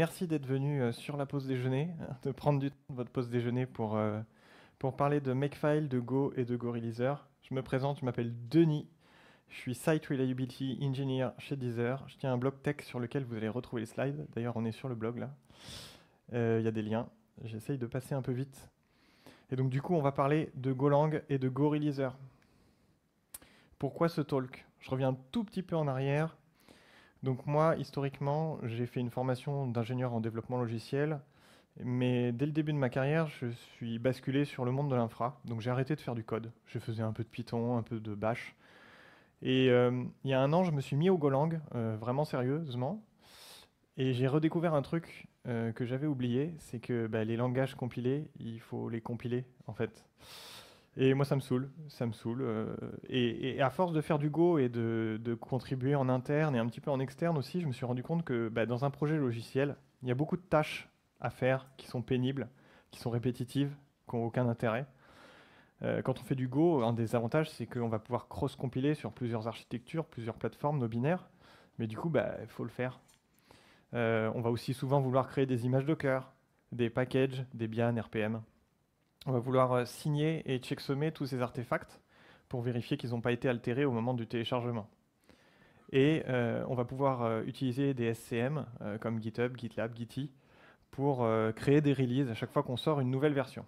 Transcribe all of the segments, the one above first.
merci d'être venu sur la pause déjeuner, de prendre du temps de votre pause déjeuner pour parler de Makefile, de Go et de GoReleaser. Je me présente, je m'appelle Denis, je suis Site Reliability Engineer chez Deezer. Je tiens un blog tech sur lequel vous allez retrouver les slides. D'ailleurs, on est sur le blog là. Il y a des liens. J'essaye de passer un peu vite. Et donc du coup, on va parler de Golang et de GoReleaser. Pourquoi ce talk? Je reviens un tout petit peu en arrière. Donc moi, historiquement, j'ai fait une formation d'ingénieur en développement logiciel, mais dès le début de ma carrière, je suis basculé sur le monde de l'infra. Donc j'ai arrêté de faire du code. Je faisais un peu de Python, un peu de Bash. Et il y a un an, je me suis mis au Golang, vraiment sérieusement. Et j'ai redécouvert un truc que j'avais oublié, c'est que les langages compilés, il faut les compiler en fait. Et moi, ça me saoule, ça me saoule. Et à force de faire du Go et de contribuer en interne et un petit peu en externe aussi, je me suis rendu compte que dans un projet logiciel, il y a beaucoup de tâches à faire qui sont pénibles, qui sont répétitives, qui n'ont aucun intérêt. Quand on fait du Go, un des avantages, c'est qu'on va pouvoir cross-compiler sur plusieurs architectures, plusieurs plateformes, nos binaires. Mais du coup, il faut le faire. On va aussi souvent vouloir créer des images Docker, des packages, des bian, RPM. On va vouloir signer et checksummer tous ces artefacts pour vérifier qu'ils n'ont pas été altérés au moment du téléchargement. Et on va pouvoir utiliser des SCM comme GitHub, GitLab, Gitee pour créer des releases à chaque fois qu'on sort une nouvelle version.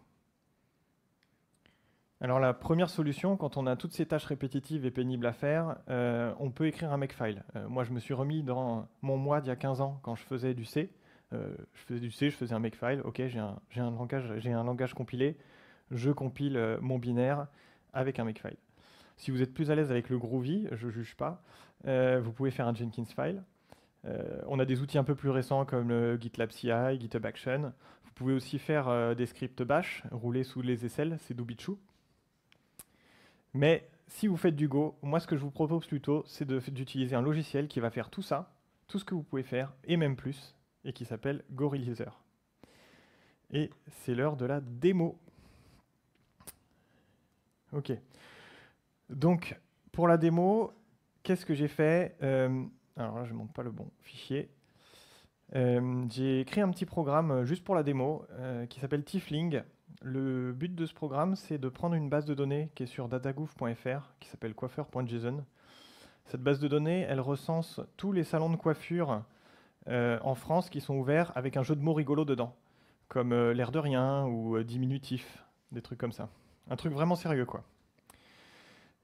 Alors la première solution, quand on a toutes ces tâches répétitives et pénibles à faire, on peut écrire un makefile. Moi, je me suis remis dans mon moi d'il y a 15 ans quand je faisais du C. Je faisais un makefile. Ok, j'ai un langage compilé. Je compile mon binaire avec un makefile. Si vous êtes plus à l'aise avec le Groovy, je ne juge pas, vous pouvez faire un Jenkins file. On a des outils un peu plus récents comme le GitLab CI, GitHub Action. Vous pouvez aussi faire des scripts bash, rouler sous les aisselles, c'est Doobie-Choo. Mais si vous faites du Go, moi ce que je vous propose plutôt, c'est d'utiliser un logiciel qui va faire tout ça, tout ce que vous pouvez faire, et même plus, et qui s'appelle GoReleaser. Et c'est l'heure de la démo. Ok. Donc, pour la démo, qu'est-ce que j'ai fait? Alors là, je ne montre pas le bon fichier. J'ai écrit un petit programme juste pour la démo qui s'appelle Tiefling. Le but de ce programme, c'est de prendre une base de données qui est sur datagouv.fr, qui s'appelle coiffeur.json. Cette base de données, elle recense tous les salons de coiffure en France qui sont ouverts avec un jeu de mots rigolo dedans, comme l'air de rien ou diminutif, des trucs comme ça. Un truc vraiment sérieux, quoi.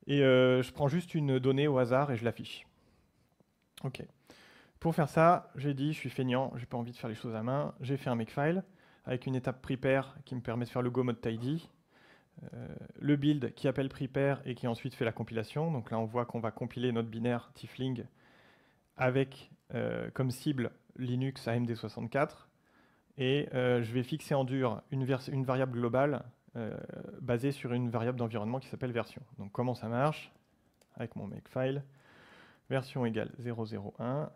Et je prends juste une donnée au hasard et je l'affiche. Ok. Pour faire ça, j'ai dit, je suis feignant, j'ai pas envie de faire les choses à main. J'ai fait un makefile avec une étape prepare qui me permet de faire le go mode tidy, le build qui appelle prepare et qui ensuite fait la compilation. Donc là, on voit qu'on va compiler notre binaire Tiefling avec comme cible Linux AMD64. Et je vais fixer en dur une variable globale basée sur une variable d'environnement qui s'appelle version. Donc comment ça marche? Avec mon makefile, version égale 001,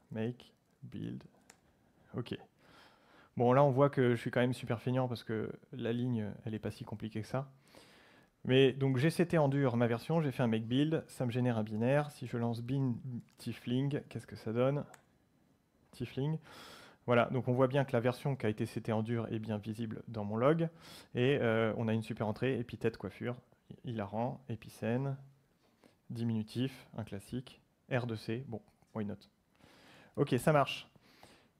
make, build, ok. Bon, là, on voit que je suis quand même super feignant parce que la ligne, elle n'est pas si compliquée que ça. Mais donc, j'ai seté en dur ma version, j'ai fait un make build, ça me génère un binaire. Si je lance bin tiefling, qu'est-ce que ça donne? Tiefling. Voilà, donc on voit bien que la version qui a été setée en dur est bien visible dans mon log. Et on a une super entrée, épithète coiffure, hilarant, épicène, diminutif, un classique, R2C, bon, why not? Ok, ça marche.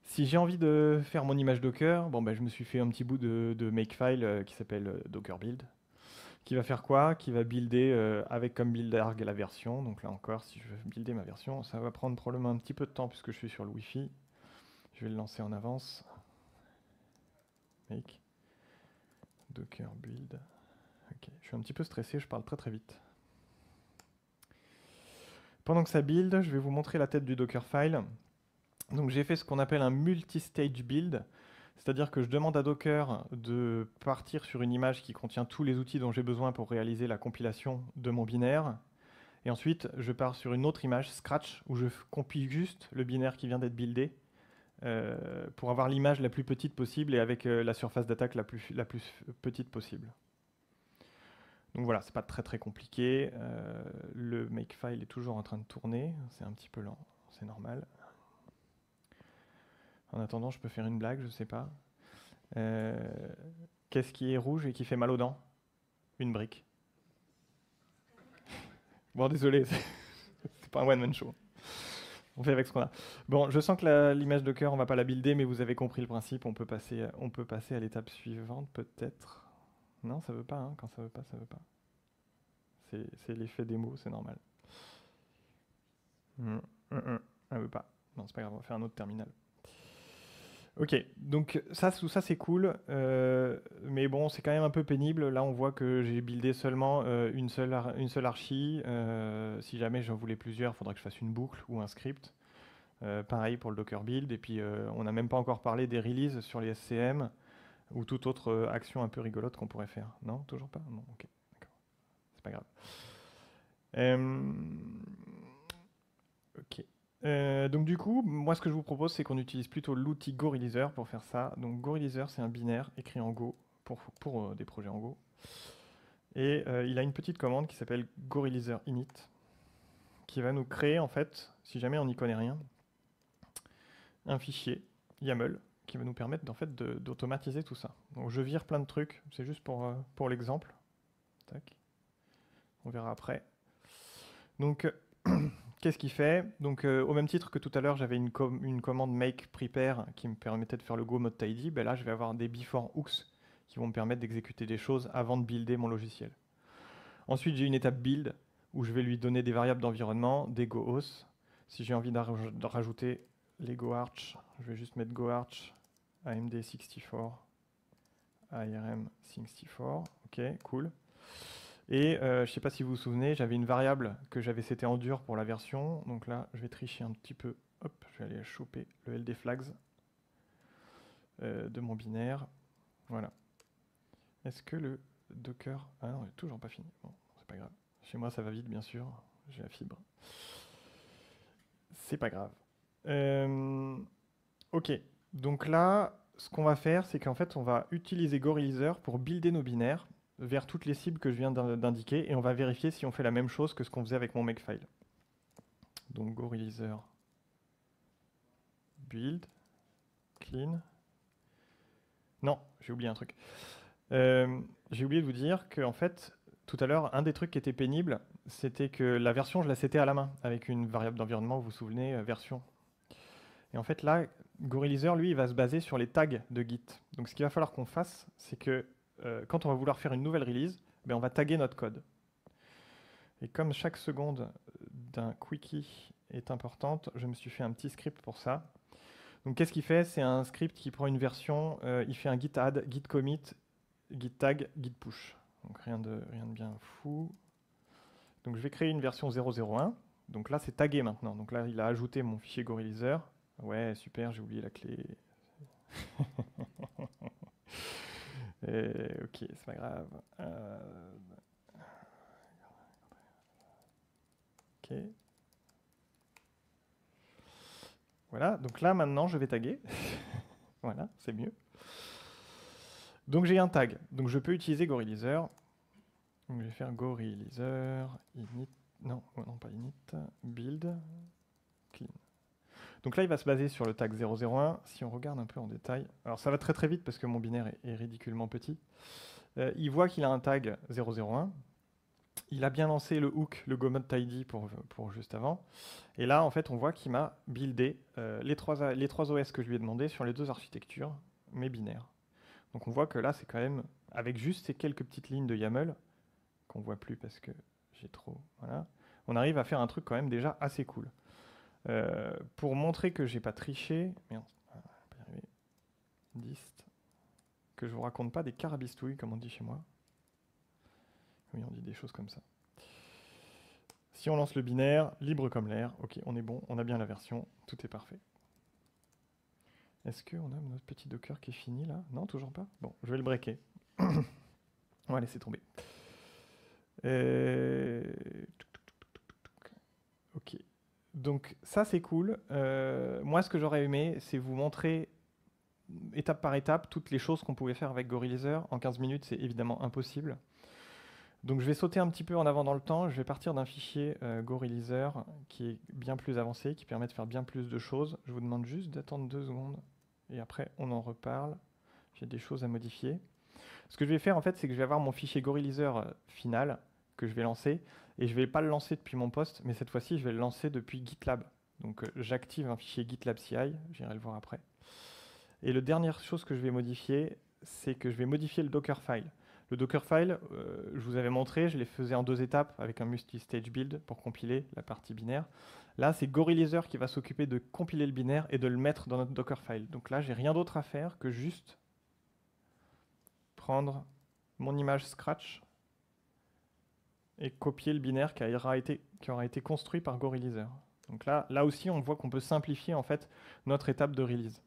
Si j'ai envie de faire mon image Docker, je me suis fait un petit bout de makefile qui s'appelle Docker build, qui va faire quoi? Qui va builder avec comme build arg la version. Donc là encore, si je veux builder ma version, ça va prendre probablement un petit peu de temps puisque je suis sur le Wi-Fi. Je vais le lancer en avance. Make Docker build. Ok, je suis un petit peu stressé, je parle très très vite. Pendant que ça build, je vais vous montrer la tête du Dockerfile. Donc j'ai fait ce qu'on appelle un multi-stage build, c'est-à-dire que je demande à Docker de partir sur une image qui contient tous les outils dont j'ai besoin pour réaliser la compilation de mon binaire. Et ensuite, je pars sur une autre image, Scratch, où je compile juste le binaire qui vient d'être buildé pour avoir l'image la plus petite possible et avec la surface d'attaque la plus petite possible. Donc voilà, c'est pas très très compliqué. Le makefile est toujours en train de tourner, c'est un petit peu lent, c'est normal. En attendant, je peux faire une blague, je sais pas. Euh, Qu'est-ce qui est rouge et qui fait mal aux dents? Une brique. Bon, désolé, c'est pas un one-man show. On fait avec ce qu'on a. Bon, je sens que l'image de cœur, on va pas la builder, mais vous avez compris le principe. On peut passer à l'étape suivante, peut-être. Non, ça veut pas, hein. Quand ça veut pas, ça veut pas. C'est l'effet démo, c'est normal. Elle veut pas. Non, c'est pas grave, on va faire un autre terminal. Ok, donc tout ça c'est cool, mais bon, c'est quand même un peu pénible. Là, on voit que j'ai buildé seulement une seule archi. Si jamais j'en voulais plusieurs, il faudrait que je fasse une boucle ou un script. Pareil pour le Docker build. Et puis, on n'a même pas encore parlé des releases sur les SCM ou toute autre action un peu rigolote qu'on pourrait faire. Non, toujours pas? Non, ok, d'accord. C'est pas grave. Euh, ok. Donc du coup, moi ce que je vous propose, c'est qu'on utilise plutôt l'outil GoReleaser pour faire ça. Donc GoReleaser, c'est un binaire écrit en Go pour des projets en Go. Et il a une petite commande qui s'appelle GoReleaser init, qui va nous créer en fait, si jamais on n'y connaît rien, un fichier YAML qui va nous permettre en fait d'automatiser tout ça. Donc je vire plein de trucs, c'est juste pour l'exemple. Tac. On verra après. Donc qu'est-ce qu'il fait? Donc au même titre que tout à l'heure, j'avais une commande make prepare qui me permettait de faire le go mode tidy. Ben là, je vais avoir des before hooks qui vont me permettre d'exécuter des choses avant de builder mon logiciel. Ensuite, j'ai une étape build où je vais lui donner des variables d'environnement, des goAuth. Si j'ai envie de rajouter les goarch, je vais juste mettre goarch AMD64 ARM64. Ok, cool. Et je ne sais pas si vous vous souvenez, j'avais une variable que j'avais setée en dur pour la version. Donc là, je vais tricher un petit peu. Hop, je vais aller choper le LD flags de mon binaire. Voilà. Est-ce que le Docker... Ah non, il n'est toujours pas fini. Bon, c'est pas grave. Chez moi, ça va vite, bien sûr. J'ai la fibre. C'est pas grave. Ok. Donc là, ce qu'on va faire, c'est qu'en fait, on va utiliser GoReleaser pour builder nos binaires vers toutes les cibles que je viens d'indiquer et on va vérifier si on fait la même chose que ce qu'on faisait avec mon makefile. Donc GoReleaser build, clean. Non, j'ai oublié un truc. J'ai oublié de vous dire que en fait, tout à l'heure, un des trucs qui était pénible, c'était que la version, je la setais à la main avec une variable d'environnement, vous vous souvenez, version. Et en fait là, GoReleaser, lui, il va se baser sur les tags de Git. Donc ce qu'il va falloir qu'on fasse, c'est que quand on va vouloir faire une nouvelle release, ben, on va taguer notre code. Et comme chaque seconde d'un quickie est importante, je me suis fait un petit script pour ça. Donc qu'est-ce qu'il fait? C'est un script qui prend une version, il fait un git add, git commit, git tag, git push. Donc rien de bien fou. Donc je vais créer une version 0.0.1. Donc là c'est tagué maintenant. Donc là il a ajouté mon fichier GoReleaser. Ouais, super, j'ai oublié la clé. Ok, c'est pas grave. Ok. Voilà, donc là maintenant je vais taguer. Voilà, c'est mieux. Donc j'ai un tag. Donc je peux utiliser GoReleaser. Donc je vais faire GoReleaser init. Non, non pas init. Build clean. Donc là, il va se baser sur le tag 001. Si on regarde un peu en détail, alors ça va très très vite parce que mon binaire est ridiculement petit. Il voit qu'il a un tag 001. Il a bien lancé le hook, le goModTidy pour juste avant. Et là, en fait, on voit qu'il m'a buildé les trois OS que je lui ai demandé sur les deux architectures, mes binaires. Donc on voit que là, c'est quand même, avec juste ces quelques petites lignes de YAML, qu'on voit plus parce que j'ai trop... Voilà. On arrive à faire un truc quand même déjà assez cool. Pour montrer que j'ai pas triché, merde, pas y arriver. Dist, que je vous raconte pas des carabistouilles comme on dit chez moi. Oui, on dit des choses comme ça. Si on lance le binaire, libre comme l'air, ok, on est bon, on a bien la version, tout est parfait. Est-ce qu'on a notre petit Docker qui est fini là? Non, toujours pas? Bon, je vais le breaker. On va laisser tomber. Ok. Donc ça c'est cool. Moi ce que j'aurais aimé c'est vous montrer étape par étape toutes les choses qu'on pouvait faire avec GoReleaser. En 15 minutes c'est évidemment impossible. Donc je vais sauter un petit peu en avant dans le temps. Je vais partir d'un fichier GoReleaser qui est bien plus avancé, qui permet de faire bien plus de choses. Je vous demande juste d'attendre 2 secondes. et après on en reparle. J'ai des choses à modifier. Ce que je vais faire en fait, c'est que je vais avoir mon fichier Gorillizer final que je vais lancer, et je ne vais pas le lancer depuis mon poste, mais cette fois-ci je vais le lancer depuis GitLab. Donc j'active un fichier GitLab CI, j'irai le voir après. Et la dernière chose que je vais modifier, c'est que je vais modifier le Dockerfile. Le Dockerfile, je vous avais montré, je les faisais en 2 étapes avec un multi-stage build pour compiler la partie binaire. Là, c'est Gorillizer qui va s'occuper de compiler le binaire et de le mettre dans notre Dockerfile. Donc là, j'ai rien d'autre à faire que juste prendre mon image Scratch et copier le binaire qui aura été construit par Gorillizer. Donc là aussi, on voit qu'on peut simplifier en fait notre étape de release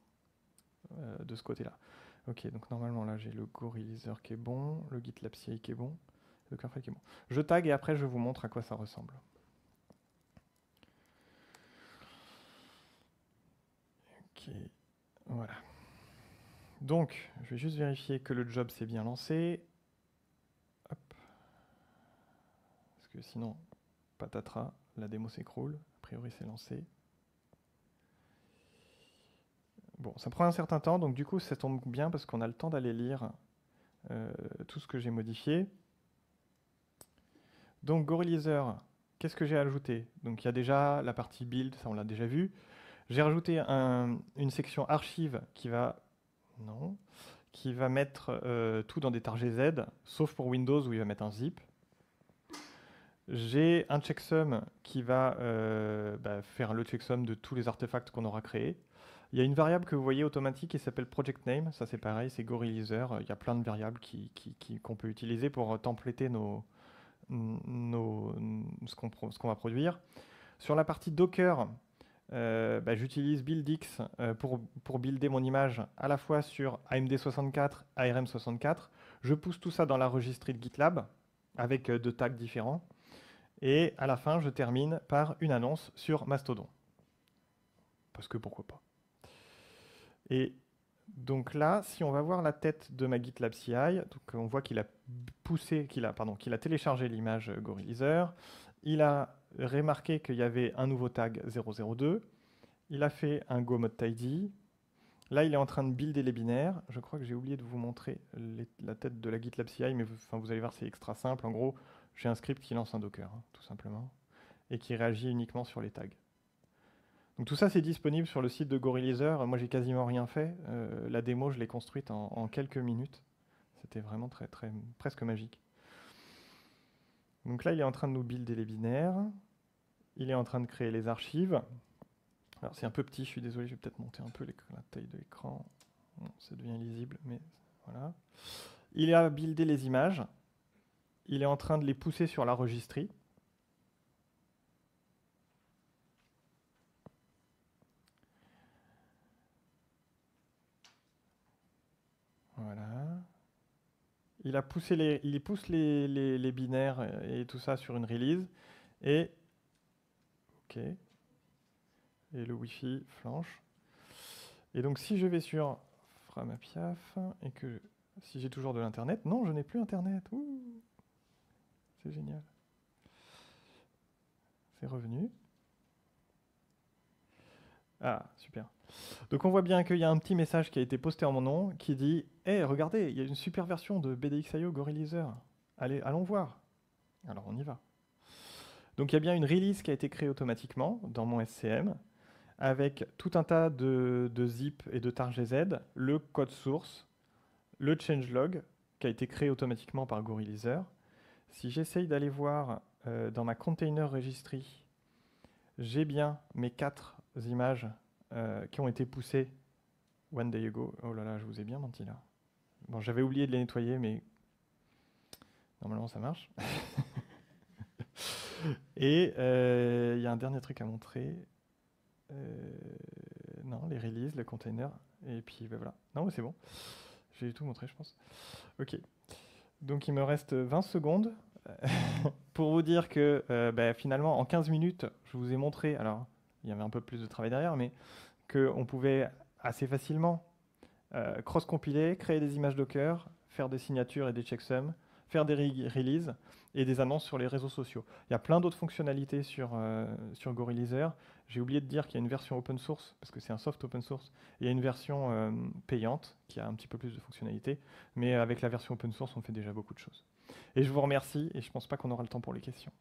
de ce côté-là. Ok, donc normalement là j'ai le Gorillizer qui est bon, le GitLab CI qui est bon, le Dockerfile qui est bon. Je tag et après je vous montre à quoi ça ressemble. Ok, voilà. Donc, je vais juste vérifier que le job s'est bien lancé. Hop. Parce que sinon, patatras, la démo s'écroule. A priori, c'est lancé. Bon, ça prend un certain temps, donc du coup, ça tombe bien parce qu'on a le temps d'aller lire tout ce que j'ai modifié. Donc, Gorillizer, qu'est-ce que j'ai ajouté? Donc, il y a déjà la partie build, ça on l'a déjà vu. J'ai rajouté une section archive qui va mettre tout dans des targz, sauf pour Windows où il va mettre un zip. J'ai un checksum qui va faire le checksum de tous les artefacts qu'on aura créés. Il y a une variable que vous voyez automatique qui s'appelle project name. Ça c'est pareil, c'est Gorillizer. Il y a plein de variables qu'on peut utiliser pour templater ce qu'on va produire. Sur la partie Docker, j'utilise BuildX pour builder mon image à la fois sur AMD64, ARM64. Je pousse tout ça dans la registrie de GitLab avec 2 tags différents. Et à la fin, je termine par une annonce sur Mastodon. Parce que pourquoi pas. Et donc là, si on va voir la tête de ma GitLab CI, donc on voit qu'il a téléchargé l'image Gorillizer. Il a remarqué qu'il y avait un nouveau tag 002. Il a fait un go mode tidy. Là, il est en train de builder les binaires. Je crois que j'ai oublié de vous montrer la tête de la GitLab CI, mais vous allez voir, c'est extra simple. En gros, j'ai un script qui lance un Docker, tout simplement, et qui réagit uniquement sur les tags. Donc tout ça, c'est disponible sur le site de Gorillizer. Moi, j'ai quasiment rien fait. La démo, je l'ai construite en quelques minutes. C'était vraiment presque magique. Donc là, il est en train de nous builder les binaires. Il est en train de créer les archives. Alors c'est un peu petit, je suis désolé, je vais peut-être monter un peu la taille de l'écran. Bon, ça devient lisible, mais voilà. Il a buildé les images. Il est en train de les pousser sur la registrie. Voilà. Il pousse les binaires et tout ça sur une release. Et OK. Et le Wi-Fi flanche. Et donc si je vais sur Framapiaf et que si j'ai toujours de l'internet, non, je n'ai plus internet. C'est génial. C'est revenu. Ah, super. Donc on voit bien qu'il y a un petit message qui a été posté en mon nom qui dit « Hey, regardez, il y a une super version de BDX.io Gorillizer. Allez, allons voir. » Alors on y va. Donc il y a bien une release qui a été créée automatiquement dans mon SCM avec tout un tas de zip et de targz, le code source, le changelog qui a été créé automatiquement par Gorillizer. Si j'essaye d'aller voir dans ma container registry, j'ai bien mes 4 images qui ont été poussées one day ago. Oh là là, je vous ai bien menti là. Bon, j'avais oublié de les nettoyer, mais normalement ça marche. Et il y a un dernier truc à montrer. Non, les releases, le container, et puis ben voilà. Non, mais c'est bon. J'ai tout montré, je pense. Ok. Donc il me reste 20 secondes pour vous dire que finalement, en 15 minutes, je vous ai montré, alors il y avait un peu plus de travail derrière, mais qu'on pouvait assez facilement cross-compiler, créer des images Docker, faire des signatures et des checksums, faire des releases et des annonces sur les réseaux sociaux. Il y a plein d'autres fonctionnalités sur Go Releaser. J'ai oublié de dire qu'il y a une version open source, parce que c'est un soft open source. Il y a une version payante qui a un petit peu plus de fonctionnalités, mais avec la version open source, on fait déjà beaucoup de choses. Et je vous remercie, et je ne pense pas qu'on aura le temps pour les questions.